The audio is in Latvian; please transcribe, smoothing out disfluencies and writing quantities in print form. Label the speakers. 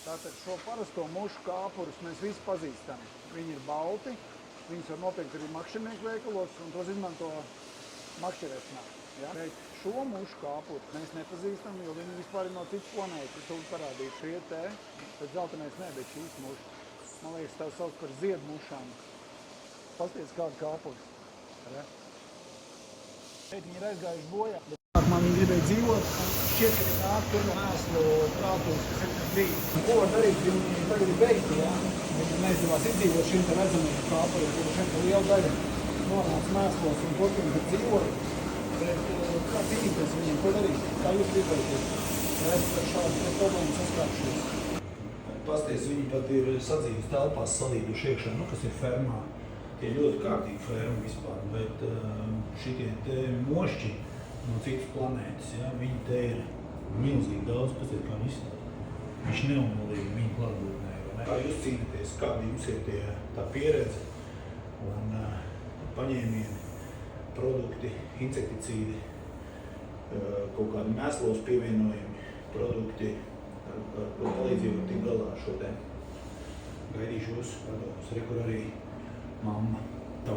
Speaker 1: Tātad šo parasto mušu kāpurus mēs visi pazīstam. Viņi ir balti, viņus var nopirkt arī makšķernieku veikalos, un tos izmanto makšķerēšanā. Ja? Bet šo mušu kāpuru mēs nepazīstam, jo viņi vispār ir no citas planētas. Tu parādīju šie te, bet zeltenais ne, bet šīs mušas. Man liekas, tās sauc par ziedmušām. Pasties kādu kāpuru. Ja? Šeit viņi ir aizgājuši bojā. Man viņi gribēja dzīvot, šķiet, ka viņi nāk tur no mēslu prātus, kas ir bija. Ko var darīt, viņi tagad ir beigti, jā? Viņi neizdevās izdzīvot šiem te redzamiem kāpuriem, kur šiem te liela daļa nonāca mēslos un turpina tur dzīvot. Bet kā cīnīties viņiem, ko darīt? Kā jūs gribēties? Mēs ar šādu problēmu saskāršies.
Speaker 2: Pasties, viņi pat ir sadzīves telpās salīduši iekšā, kas ir fermā. Tie ļoti kārtīgi fermi vispār, bet šitie te mošķi no citas planētas, ja, viņi te ir milzīgi daudz, kas ir kā viņi izstāda. Viņš neumolīgi viņa klātbūtnē. Kā jūs cīnaties, kāda jums ir tā pieredze un paņēmieni, produkti, insekticīdi, kaut kādi mēslos pievienojumi produkti, ar ko palīdzību tik galā ar šo tēmu. Gaidīšu jūs, padomus, rekur arī mamma. Tā.